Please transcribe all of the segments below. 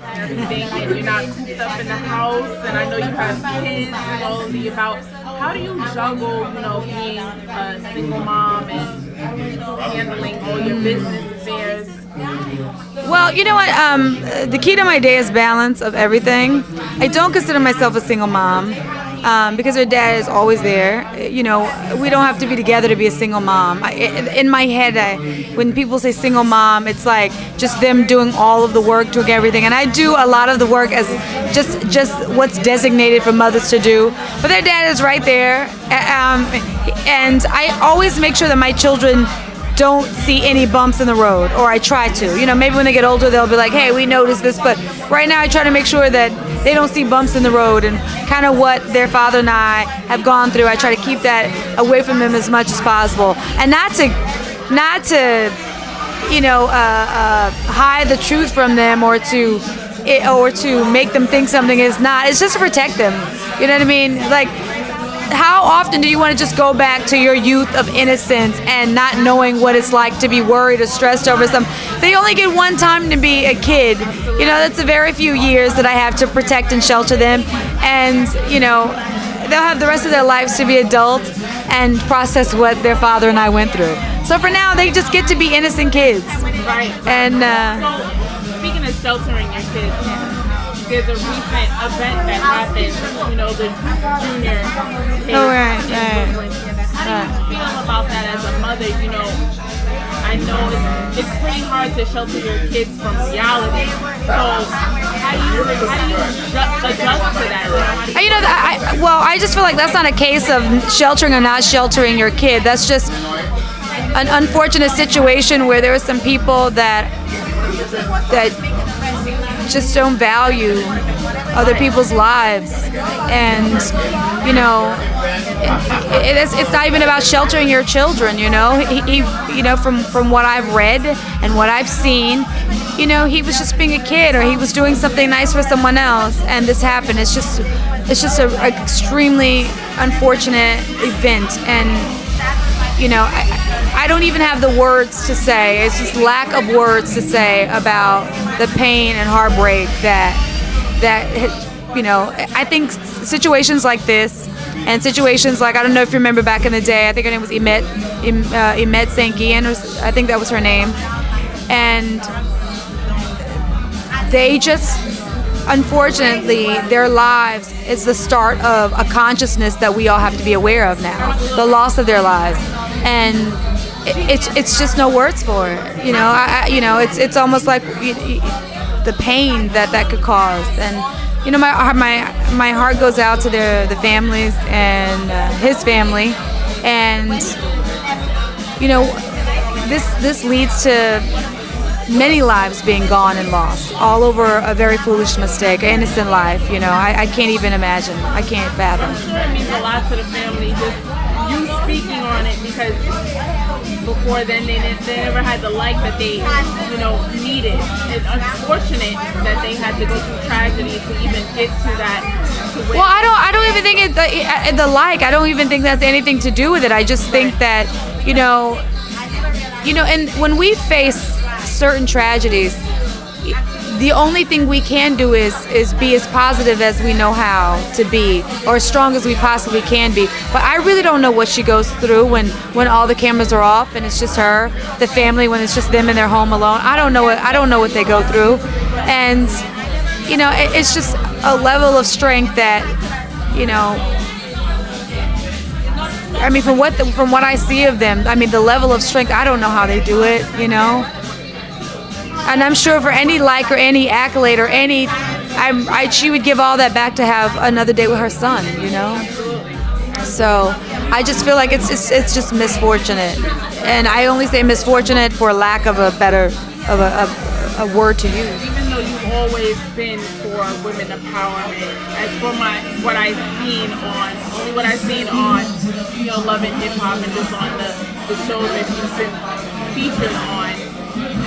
Everything, and you're not cooped up in the house, and I know you have kids and all of the about. How do you juggle, being a single mom and handling all your business affairs? Well, you know what? The key to my day is balance of everything. I don't consider myself a single mom because her dad is always there. We don't have to be together to be a single mom. In my head, when people say single mom, it's like just them doing all of the work, doing everything. And I do a lot of the work as just what's designated for mothers to do. But their dad is right there. And I always make sure that my children don't see any bumps in the road, or I try to. Maybe when they get older, they'll be like, hey, we noticed this, but right now I try to make sure that they don't see bumps in the road, and kind of what their father and I have gone through, I try to keep that away from them as much as possible, and not to hide the truth from them or to make them think something is not. It's just to protect them. You know what I mean? Like, how often do you want to just go back to your youth of innocence and not knowing what it's like to be worried or stressed over something? They only get one time to be a kid. That's a very few years that I have to protect and shelter them. And, they'll have the rest of their lives to be adults and process what their father and I went through. So for now, they just get to be innocent kids. Right. And so, speaking of sheltering your kids, there's a recent event that happened, the junior case. Oh, right. How do you feel about that as a mother? I know it's pretty hard to shelter your kids from reality. So how do you adjust to that? I just feel like that's not a case of sheltering or not sheltering your kid. That's just an unfortunate situation where there are some people that just don't value other people's lives, and it's not even about sheltering your children. He from what I've read and what I've seen, he was just being a kid, or he was doing something nice for someone else, and this happened. It's just an extremely unfortunate event, and I don't even have the words to say. It's just lack of words to say about the pain and heartbreak that I think situations like this, and situations like, I don't know if you remember back in the day, I think her name was Imet St. Gian, I think that was her name, and they just, unfortunately, their lives is the start of a consciousness that we all have to be aware of now, the loss of their lives. And it's just no words for it. It's almost like the pain that could cause. And my heart goes out to the families and his family. And this leads to many lives being gone and lost, all over a very foolish mistake, an innocent life. I can't even imagine. I can't fathom. I'm sure it means a lot to the family, just you speaking on it, because before then they never had the life that they needed. It's unfortunate that they had to go through tragedy to even get to that. Well, I don't even think I don't even think that's anything to do with it. I just think that and when we face certain tragedies, the only thing we can do is be as positive as we know how to be, or as strong as we possibly can be. But I really don't know what she goes through when all the cameras are off and it's just her, the family, when it's just them in their home alone. I don't know what they go through, and it's just a level of strength that I mean, from what I see of them, I mean, the level of strength, I don't know how they do it. And I'm sure for any like or any accolade or any, she would give all that back to have another day with her son, So I just feel like it's just misfortunate, and I only say misfortunate for lack of a better a word to use. Even though you've always been for women empowerment, as for what I've seen on Love and Hip Hop, and just on the shows that you've been featured on.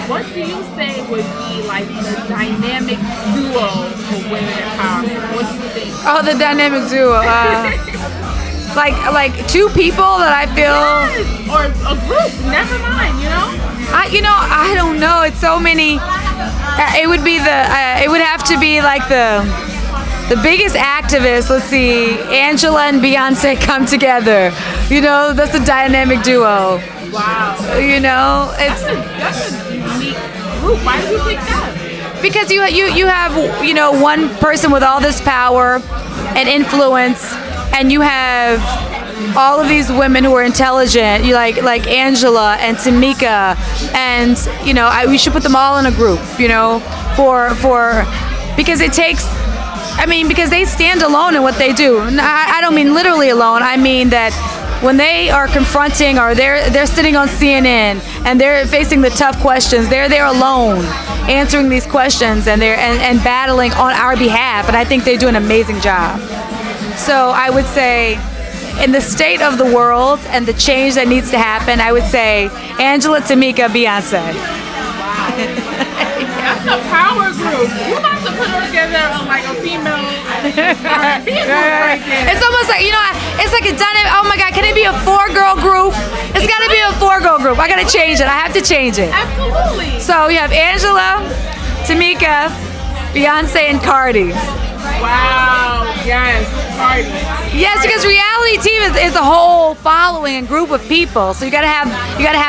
What do you say would be like the dynamic duo for women empowerment? What do you think? Oh, the dynamic duo. Like two people that I feel. Yes, or a group. Never mind. I don't know. It's so many. It would be it would have to be like the biggest activists. Let's see, Angela and Beyonce come together. That's a dynamic duo. Wow. It's that's a unique group. Why did you pick that? because you have one person with all this power and influence, and you have all of these women who are intelligent, like Angela and Tamika, and we should put them all in a group, for because it takes. Because they stand alone in what they do. I don't mean literally alone. I mean that when they are confronting, or they're sitting on CNN and they're facing the tough questions, they're there alone answering these questions, and and battling on our behalf. And I think they do an amazing job. So I would say, in the state of the world and the change that needs to happen, I would say Angela, Tamika, Beyonce. That's a power group. You have to put her together on like a female R&B group right there. It's almost like, it's like a dynamic. Oh my God, can it be a 4-girl group? It's got to be a 4-girl group. I got to change it. I have to change it. Absolutely. So you have Angela, Tamika, Beyonce, and Cardi. Wow. Yes. Cardi. Yes, because reality TV is a whole following and group of people. So you gotta have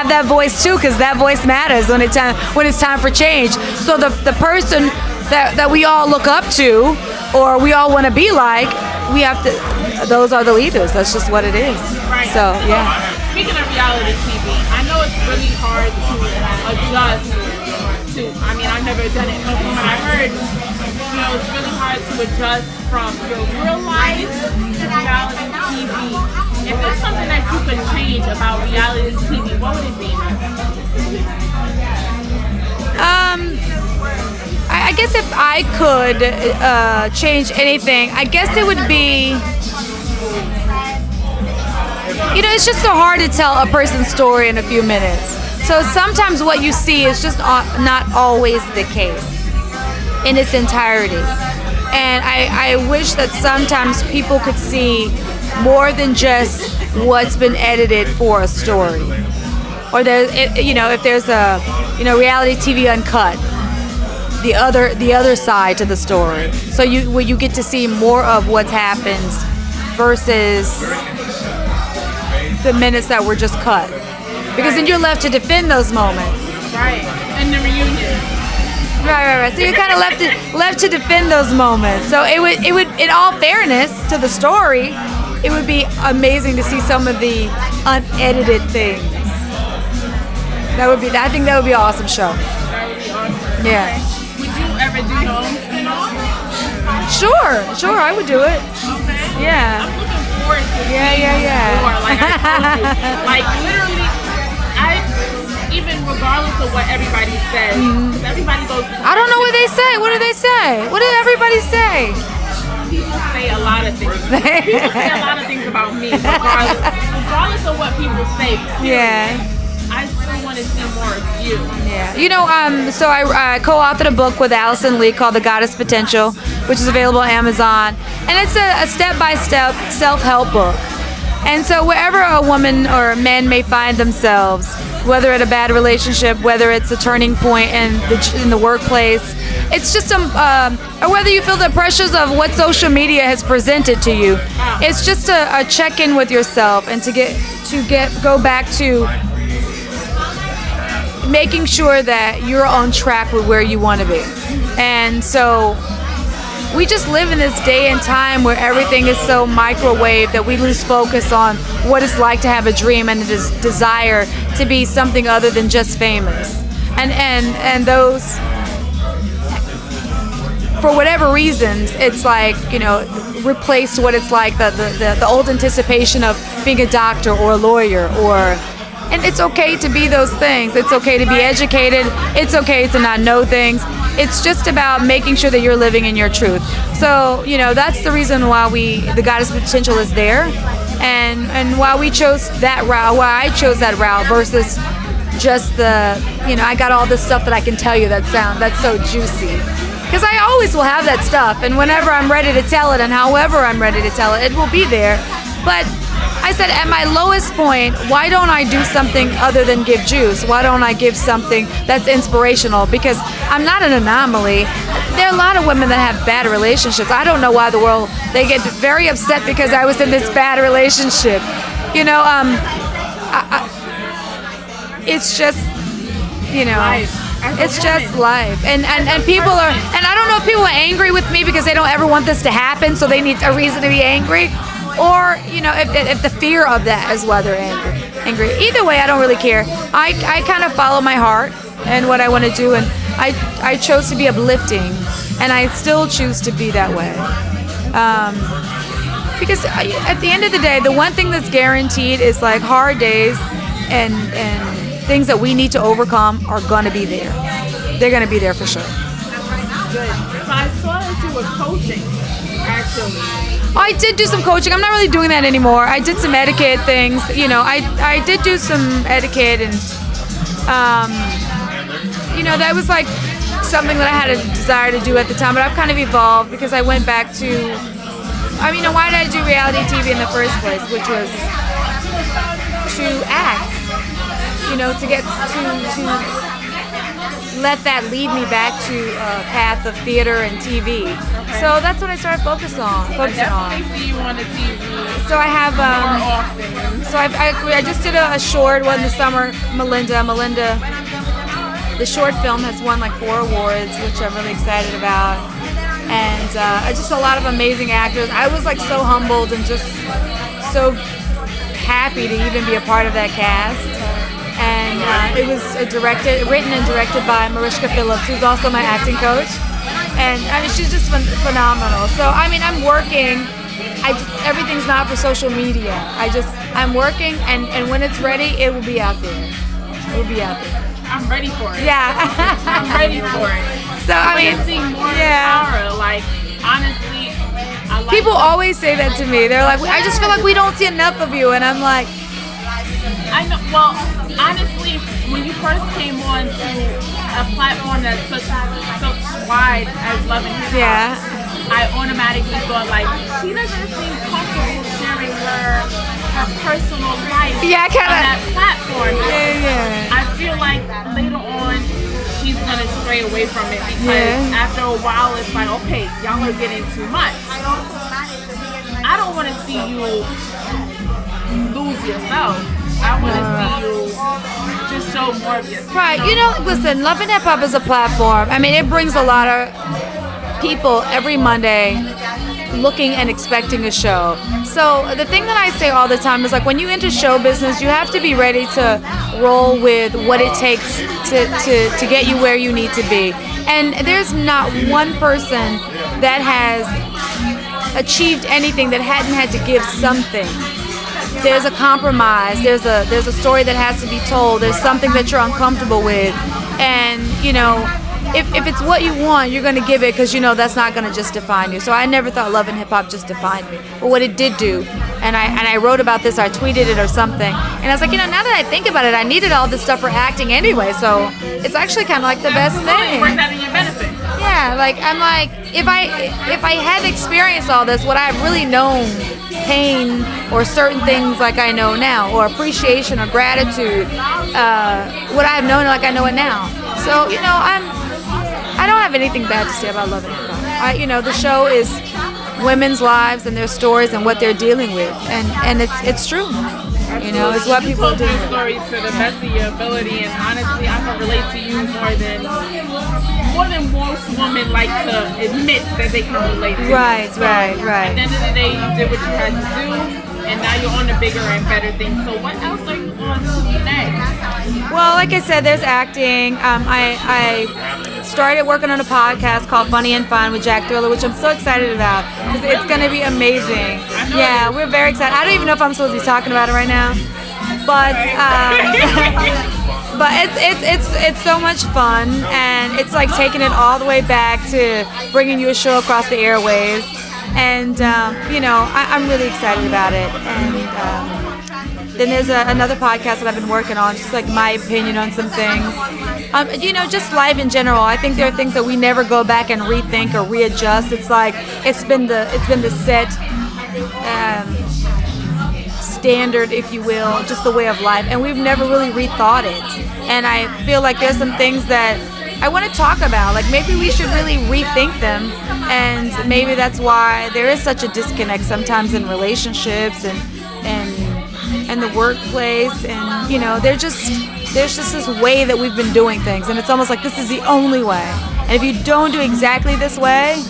that voice too, because that voice matters when it's time for change. So the person that we all look up to, or we all want to be like, we have to. Those are the leaders. That's just what it is. Right. So yeah. Speaking of reality TV, I know it's really hard to adjust to. I've never done it, but from what I heard, it's really hard to adjust from your real life to reality TV. If there's something that you could change about reality TV, what would it be? I guess if I could change anything, I guess it would be. It's just so hard to tell a person's story in a few minutes. So sometimes what you see is just not always the case in its entirety. And I wish that sometimes people could see more than just what's been edited for a story. Or if there's a reality TV uncut, the other side to the story. So you get to see more of what happens versus the minutes that were just cut. Because then you're left to defend those moments. Right. And the reunion. Right. So you're kind of left to defend those moments. So it would, in all fairness to the story, it would be amazing to see some of the unedited things. I think that would be an awesome show. That would be awesome. Yeah. Okay. Would you ever do your own spin-off? Sure, I would do it. Okay. Yeah. I'm looking forward to Yeah. more. Like I told you, like literally, even regardless of what everybody says, because everybody goes. I don't know what they say. What do they say? What did everybody say? People say a lot of things. People say a lot of things about me, regardless of what people say. Yeah. I still want to see more of you. Yeah. So I co-authored a book with Allison Lee called The Goddess Potential, which is available on Amazon. And it's a step-by-step self-help book. And so wherever a woman or a man may find themselves, whether at a bad relationship, whether it's a turning point in the workplace, it's just or whether you feel the pressures of what social media has presented to you, it's just a check-in with yourself, and to go back to making sure that you're on track with where you want to be. And so we just live in this day and time where everything is so microwave that we lose focus on what it's like to have a dream and a desire to be something other than just famous. And those, for whatever reasons, it's like, replaced what it's like, the old anticipation of being a doctor or a lawyer, and it's okay to be those things. It's okay to be educated. It's okay to not know things. It's just about making sure that you're living in your truth. So, that's the reason why the Goddess Potential is there, and why we chose that route, why I chose that route versus just I got all this stuff that I can tell you that's so juicy. Because I always will have that stuff, and whenever I'm ready to tell it, and however I'm ready to tell it, it will be there. But I said, at my lowest point, why don't I do something other than give juice? Why don't I give something that's inspirational? Because I'm not an anomaly. There are a lot of women that have bad relationships. I don't know why the world, they get very upset because I was in this bad relationship. You know, it's just, you know, it's just life. And people are, and I don't know if people are angry with me because they don't ever want this to happen, so they need a reason to be angry. Or, you know, if the fear of that is why they're angry. Either way, I don't really care. I kind of follow my heart and what I want to do, and I chose to be uplifting, and I still choose to be that way. Because at the end of the day, the one thing that's guaranteed is like hard days and things that we need to overcome are going to be there. They're going to be there for sure. Good. So I saw that you were coaching, actually. I did do some coaching. I'm not really doing that anymore. I did some etiquette things. You know, I did do some etiquette, and you know, that was like something that I had a desire to do at the time. But I've kind of evolved because I went back to, I mean, why did I do reality TV in the first place? Which was to act. You know, to get to let that lead me back to a path of theater and TV. Okay. So that's what I started focusing on. I definitely see you on the TV. So I have, more often. So I just did a short one this summer. Melinda, the short film has won like 4 awards, which I'm really excited about. And just a lot of amazing actors. I was like so humbled and just so happy to even be a part of that cast. And it was written and directed by Mariska Phillips, who's also my acting coach. And I mean, she's just phenomenal. So I mean, I'm working. Everything's not for social media. I'm working, and when it's ready, it will be out there. It will be out there. I'm ready for it. Yeah. I'm ready for it. So I mean, see more power. Like honestly, I like people always say that to me. They're like, I just feel like we don't see enough of you, and I'm like, I know. Well, honestly, when you first came on to a platform that's such wide as Love and Hip Hop, yeah, I automatically thought like she doesn't seem comfortable sharing her personal life on that platform. Yeah. I feel like later on she's gonna stray away from it because after a while it's like, okay, y'all are getting too much. I don't want to see you lose yourself. I want to see you just show more of yourself. Right. You know, listen, Love and Hip Hop is a platform. I mean, it brings a lot of people every Monday looking and expecting a show. So the thing that I say all the time is like when you enter show business, you have to be ready to roll with what it takes to get you where you need to be. And there's not one person that has achieved anything that hadn't had to give something. There's a compromise. There's a story that has to be told. There's something that you're uncomfortable with, and you know, if it's what you want, you're gonna give it because you know that's not gonna just define you. So I never thought Love and Hip Hop just defined me, but what it did do, and I wrote about this, I tweeted it or something, and I was like, you know, now that I think about it, I needed all this stuff for acting anyway, so it's actually kind of like the best thing. Work that in your benefit. Yeah, like I'm like, if I had experienced all this, would I have really known pain or certain things like I know now, or appreciation or gratitude? Would I have known it like I know it now? So you know, I don't have anything bad to say about Love and Hip Hop. You know, the show is women's lives and their stories and what they're dealing with, and it's true. You know, it's what people do. You told your story to the best of your ability, and honestly, I can relate to you more than most women like to admit that they can relate to. Right. At the end of the day, you did what you had to do, and now you're on the bigger and better things. So what else are you on to next? Well, like I said, there's acting. I started working on a podcast called Funny and Fun with Jack Thriller, which I'm so excited about because it's going to be amazing. Yeah, we're very excited. I don't even know if I'm supposed to be talking about it right now, but but it's so much fun, and it's like taking it all the way back to bringing you a show across the airwaves, and you know, I'm really excited about it. And then there's another podcast that I've been working on, just like my opinion on some things. You know, just life in general. I think there are things that we never go back and rethink or readjust. It's like it's been the set standard, if you will, just the way of life, and we've never really rethought it. And I feel like there's some things that I want to talk about. Like maybe we should really rethink them, and maybe that's why there is such a disconnect sometimes in relationships and the workplace, and there's just this way that we've been doing things, and it's almost like this is the only way. And if you don't do exactly this way,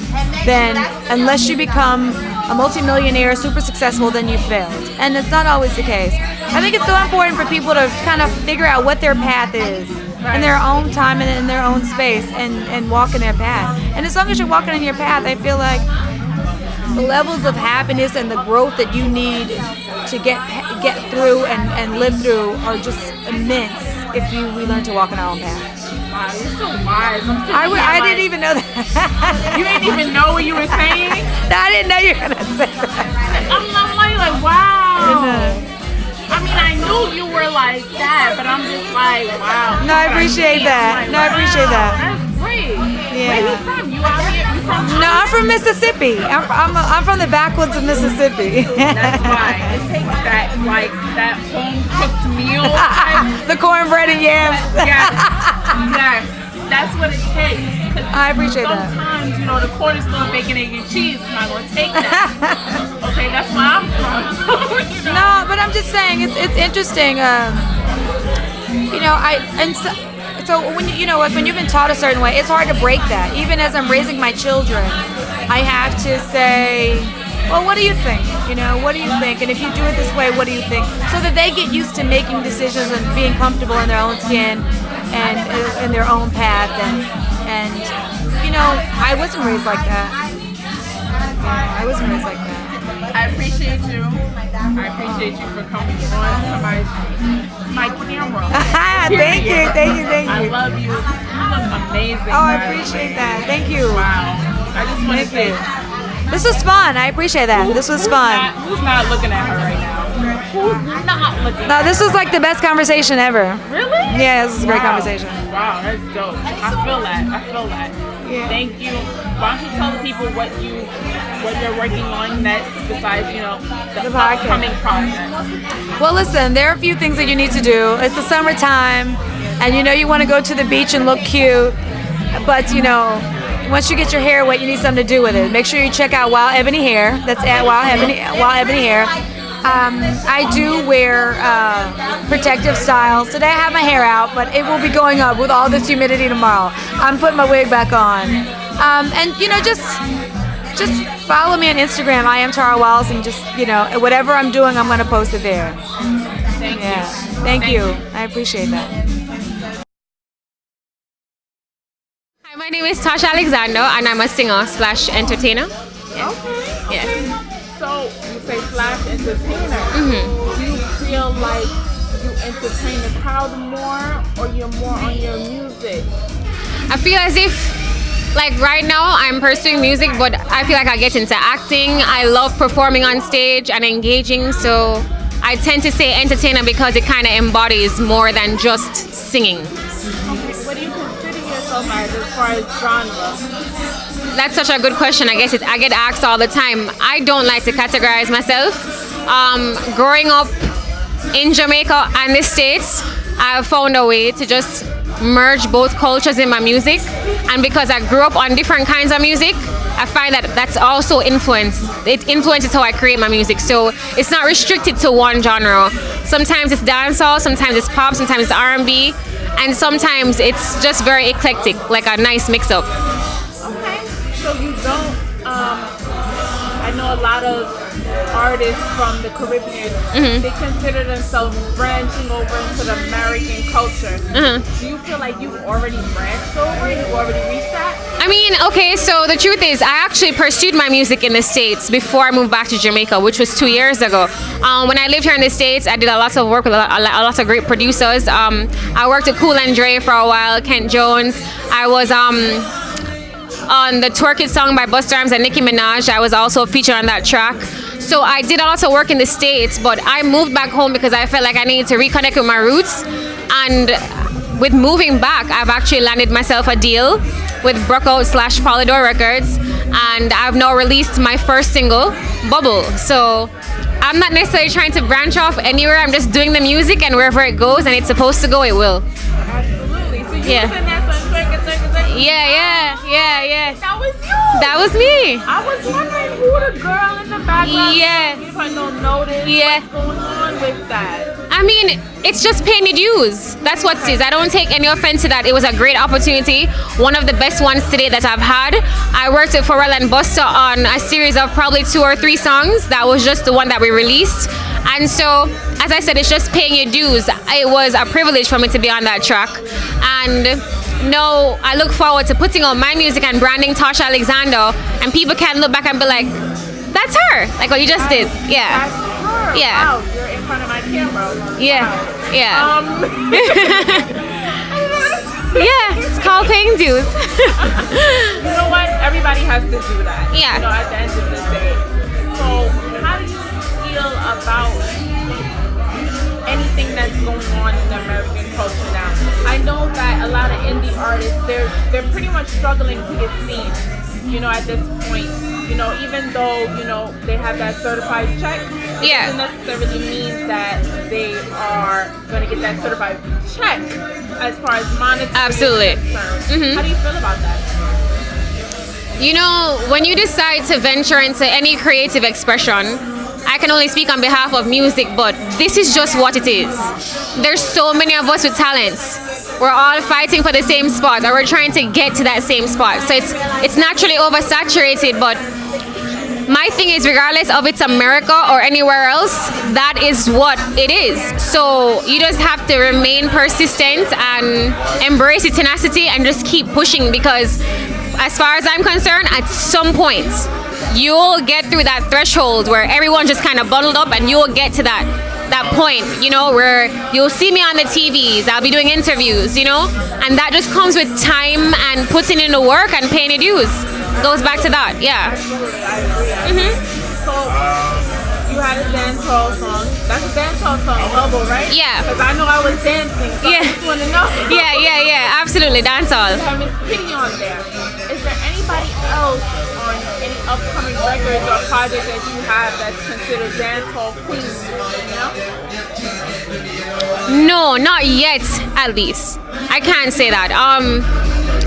then unless you become a multimillionaire, super successful, then you failed. And it's not always the case. I think it's so important for people to kind of figure out what their path is in their own time and in their own space, and walk in their path. And as long as you're walking in your path, I feel like the levels of happiness and the growth that you need to get through and live through are just immense if we learn to walk in our own path. Wow, you're so wise. I didn't even know that. You didn't even know what you were saying? No, I didn't know you were going to say that. I'm like, wow. I mean, I knew you were like that, but I'm just like, wow. No, I appreciate that. I appreciate that. That's great. Yeah. Where you from? You out here? You from China? No, I'm from Mississippi. I'm from the backwoods of Mississippi. That's why. It takes that home cooked meal. The cornbread and yams. Yes. That's what it takes. I appreciate that. Sometimes, the corner store bacon, egg, and cheese is not going to take that. Okay, that's where I'm from. No, but I'm just saying it's interesting. So when when you've been taught a certain way, it's hard to break that. Even as I'm raising my children, I have to say, well, what do you think? What do you think? And if you do it this way, what do you think? So that they get used to making decisions and being comfortable in their own skin and in their own path. And I wasn't raised like that. I wasn't raised like that. I appreciate you. I appreciate you for coming on my camera. Thank you. I love you. You look amazing. Oh, I appreciate that. Thank you. Wow. I just want to say, this was fun. I appreciate that. This was fun. Who's not looking at her right now? Who's not looking? No, this was like the best conversation ever. Really? Yeah, this is a great conversation. Wow, that's dope. I feel that. Yeah. Thank you. Why don't you tell the people what you're working on next besides, the upcoming project? Well, listen, there are a few things that you need to do. It's the summertime, and you want to go to the beach and look cute, but once you get your hair wet, you need something to do with it. Make sure you check out Wild Ebony Hair. That's at Wild Ebony Hair. I do wear protective styles. Today I have my hair out, but it will be going up with all this humidity tomorrow. I'm putting my wig back on. And just follow me on Instagram. I am Tara Wallace, and just whatever I'm doing, I'm going to post it there. Thank you. Thank you. I appreciate that. Hi, my name is Tosh Alexander, and I'm a singer/entertainer. Okay. Yes. So you say /entertainer. Mm-hmm. Do you feel like you entertain the crowd more, or you're more on your music? I feel as if, like right now, I'm pursuing music, but I feel like I get into acting. I love performing on stage and engaging, so I tend to say entertainer because it kind of embodies more than just singing. Okay. What do you consider yourself as far as genre? That's such a good question. I get asked all the time. I don't like to categorize myself. Growing up in Jamaica and the States, I've found a way to just merge both cultures in my music. And because I grew up on different kinds of music, I find that that's also influenced. It influences how I create my music. So it's not restricted to one genre. Sometimes it's dancehall, sometimes it's pop, sometimes it's R&B, and sometimes it's just very eclectic, like a nice mix-up. Okay. So you don't, I know a lot of artists from the Caribbean, they consider themselves branching over into the American culture. Do you feel like you've already branched over? You've already reached that? I mean, okay, so the truth is, I actually pursued my music in the States before I moved back to Jamaica, which was 2 years ago. When I lived here in the States, I did a lot of work with a lot of great producers. I worked with Cool and Dre for a while, Kent Jones. I was on the Twerk It song by Busta Rhymes and Nicki Minaj. I was also featured on that track. So I did a lot of work in the States, but I moved back home because I felt like I needed to reconnect with my roots. And with moving back, I've actually landed myself a deal with Brookout/Polydor Records, and I've now released my first single, Bubble. So I'm not necessarily trying to branch off anywhere. I'm just doing the music, and wherever it goes and it's supposed to go, it will. Absolutely. So you Yeah. was in that song, circus. Yeah. That was you. That was me. I was wondering who the girl in the background Yeah. is. If I don't notice Yeah. what's going on with that. I mean, it's just paying your dues. That's what it is. I don't take any offense to that. It was a great opportunity. One of the best ones today that I've had. I worked with Pharrell and Busta on a series of probably 2 or 3 songs. That was just the one that we released. And so, as I said, it's just paying your dues. It was a privilege for me to be on that track. And no, I look forward to putting on my music and branding Tosh Alexander. And people can look back and be like, that's her. Like what you just did. Yeah. That's her. Yeah. Wow, you're in front of my camera. Yeah. Wow. Yeah. Yeah, it's called paying dues. You know what? Everybody has to do that. Yeah. You know, at the end of the day. So, how do you feel about anything that's going on in the American culture now? I know that a lot of indie artists, they're pretty much struggling to get seen. You know, at this point, you know, even though, you know, they have that certified check, it Yeah. doesn't necessarily mean that they are going to get that certified check as far as monetary Absolutely. is concerned. Mhm. How do you feel about that? You know, when you decide to venture into any creative expression, I can only speak on behalf of music, but this is just what it is. There's so many of us with talents. We're all fighting for the same spot, or we're trying to get to that same spot. So it's naturally oversaturated, but my thing is, regardless of it's America or anywhere else, that is what it is. So you just have to remain persistent and embrace the tenacity and just keep pushing, because as far as I'm concerned, at some point you'll get through that threshold where everyone's just kind of bundled up, and you'll get to that point, you know, where you'll see me on the TVs, I'll be doing interviews, you know, and that just comes with time and putting in the work and paying your dues. Goes back to that, yeah. Absolutely, I agree. So, you had a dancehall song. That's a dancehall song, Bubble, right? Yeah. Because I know I was dancing, so Yeah. I just want to know. Yeah, absolutely, dancehall. You have Miss Kitty on there. Is there anybody else on any upcoming records or projects that you have that's considered dancehall queens? You know? No, not yet, at least. I can't say that.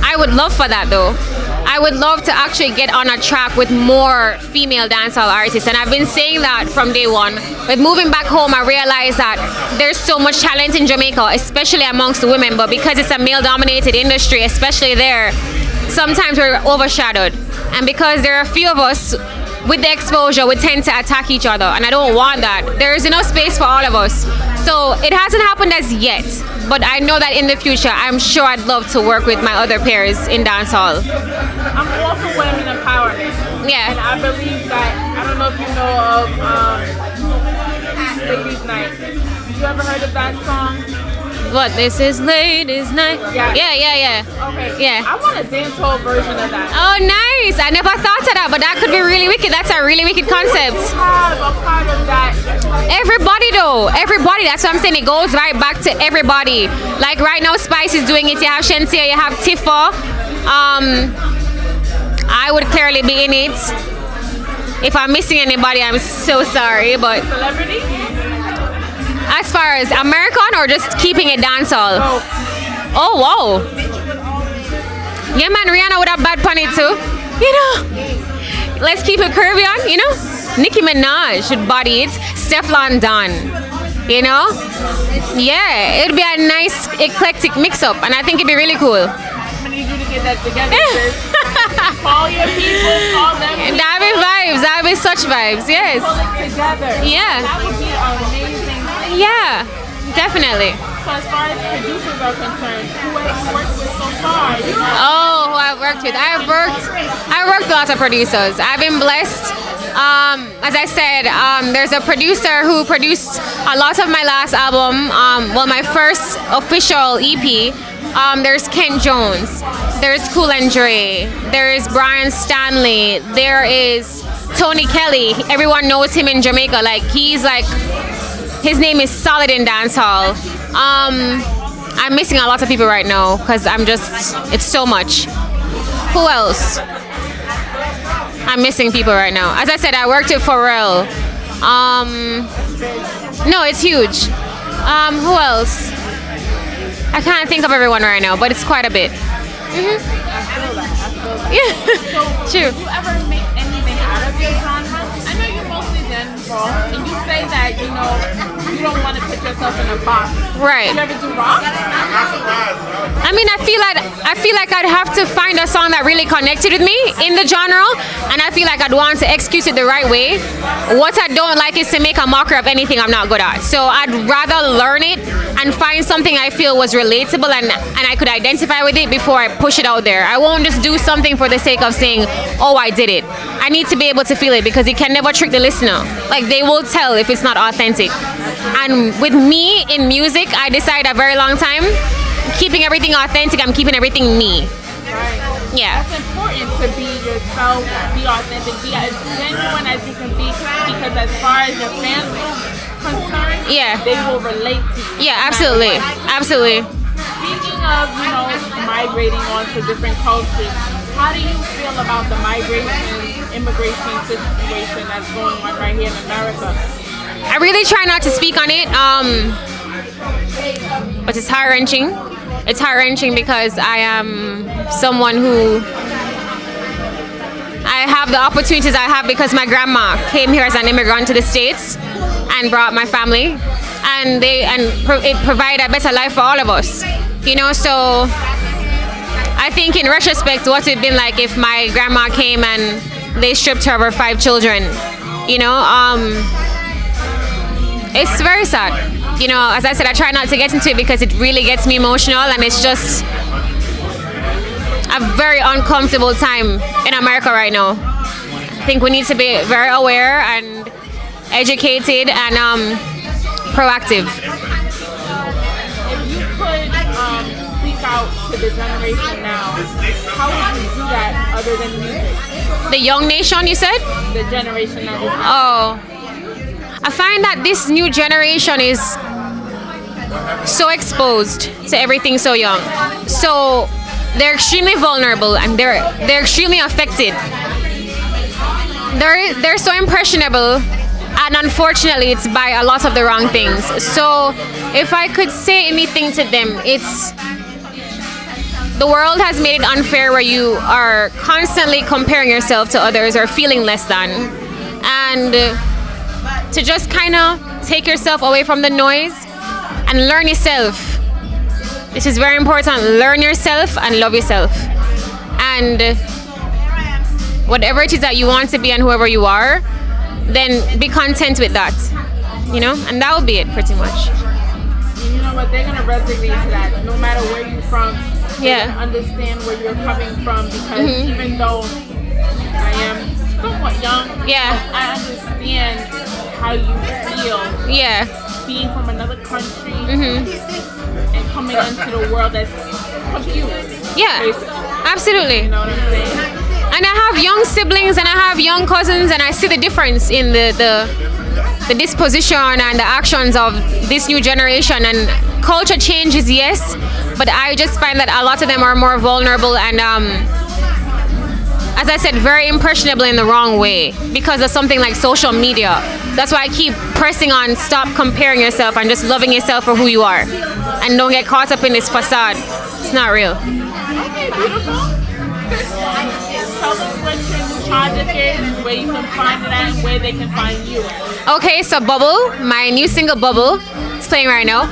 I would love for that though. I would love to actually get on a track with more female dancehall artists, and I've been saying that from day one. With moving back home, I realized that there's so much talent in Jamaica, especially amongst the women, but because it's a male-dominated industry, especially there, sometimes we're overshadowed. And because there are a few of us, with the exposure, we tend to attack each other, and I don't want that. There is enough space for all of us. So it hasn't happened as yet, but I know that in the future, I'm sure I'd love to work with my other peers in dancehall. I'm all for women empowerment. And Yeah. I believe that, I don't know if you know of Ladies Night. You ever heard of that song? What, this is ladies' night? Yeah. Yeah. Okay. Yeah. I want a dancehall version of that. Oh, nice. I never thought of that, but that could be really wicked. That's a really wicked concept. Have a part of that. Everybody though, everybody. That's what I'm saying. It goes right back to everybody. Like right now, Spice is doing it. You have Shensia, you have Tifa. I would clearly be in it. If I'm missing anybody, I'm so sorry. But Celebrity? as far as American or just keeping it dancehall? Oh wow. Yeah man, Rihanna would have bad pony too. You know. Let's keep it Caribbean, you know? Nicki Minaj should body it. Stefflon Don. You know? Yeah, it'd be a nice eclectic mix-up, and I think it'd be really cool. I need you to get that together, sis. Call your people, call them. That'd be vibes. That'd be such vibes. Yes. Pull it together. Yeah. That would be amazing. Yeah. Definitely. So as far as producers are concerned, who have you worked with so far? Oh, who I've worked with. I worked with lots of producers. I've been blessed. As I said, there's a producer who produced a lot of my last album. My first official EP. There's Kent Jones. There's Cool and Dre. There's Brian Stanley. There is Tony Kelly. Everyone knows him in Jamaica. Like his name is solid in dancehall. I'm missing a lot of people right now because it's so much. Who else? I'm missing people right now. As I said, I worked with Pharrell. No, it's huge. Who else? I can't think of everyone right now, but it's quite a bit. I feel that. Yeah, So, true. do you ever make anything out of your genre? I know you're mostly dancehall, and you say that, you know, you don't want to put yourself in a box. Right. Do you ever do rock? I mean, I feel like I'd have to find a song that really connected with me in the genre, and I feel like I'd want to execute it the right way. What I don't like is to make a mockery of anything I'm not good at. So I'd rather learn it and find something I feel was relatable and I could identify with it before I push it out there. I won't just do something for the sake of saying, oh, I did it. I need to be able to feel it because you can never trick the listener. Like, they will tell if it's not authentic. And with me in music, I decided a very long time, keeping everything authentic, I'm keeping everything me. Right. Yeah. It's important to be yourself, be authentic, be as genuine as you can be, because as far as your fans are concerned, Yeah. they will relate to you. Yeah, absolutely. Absolutely. Speaking of, you know, migrating onto different cultures, how do you feel about the immigration situation that's going on right here in America? I really try not to speak on it, but it's heart-wrenching. It's heart-wrenching because I am someone who I have the opportunities I have because my grandma came here as an immigrant to the States and brought my family, and it provided a better life for all of us. You know, so I think in retrospect, what it'd been like if my grandma came and they stripped her of her 5 children. You know, it's very sad. You know, as I said, I try not to get into it because it really gets me emotional, and it's just a very uncomfortable time in America right now. I think we need to be very aware and educated and proactive. If you could speak out to the generation now, how would you do that other than music? The young nation, you said? The generation that is Oh, I find that this new generation is so exposed to everything so young. So they're extremely vulnerable and they're extremely affected. They're so impressionable, and unfortunately it's by a lot of the wrong things. So if I could say anything to them, it's the world has made it unfair where you are constantly comparing yourself to others or feeling less than, and to just kind of take yourself away from the noise and learn yourself. This is very important. Learn yourself and love yourself. And whatever it is that you want to be and whoever you are, then be content with that. You know? And that will be it pretty much. You know what? They're going to resonate to that no matter where you're from. Yeah. Understand where you're coming from, because even though I am somewhat young, Yeah. I understand how you feel Yeah. being from another country and coming into the world that's confused. Yeah. Basically. Absolutely. You know what I'm saying? And I have young siblings and I have young cousins, and I see the difference in the disposition and the actions of this new generation. And culture changes, yes, but I just find that a lot of them are more vulnerable and as I said, very impressionable in the wrong way because of something like social media. That's why I keep pressing on, stop comparing yourself and just loving yourself for who you are, and don't get caught up in this facade. It's not real. Okay, beautiful. Tell them what your new project is, where you can find it at, and where they can find you. Okay, so Bubble, my new single Bubble, it's playing right now,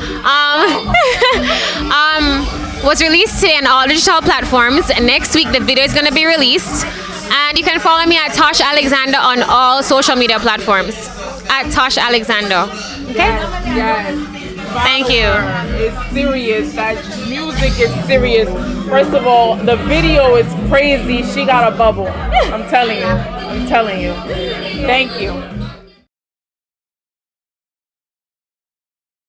was released today on all digital platforms. Next week the video is going to be released, and you can follow me at Tosh Alexander on all social media platforms at Tosh Alexander. Okay? Yes. Thank you. It's serious. That music is serious. First of all, the video is crazy. She got a bubble. I'm telling you. Thank you.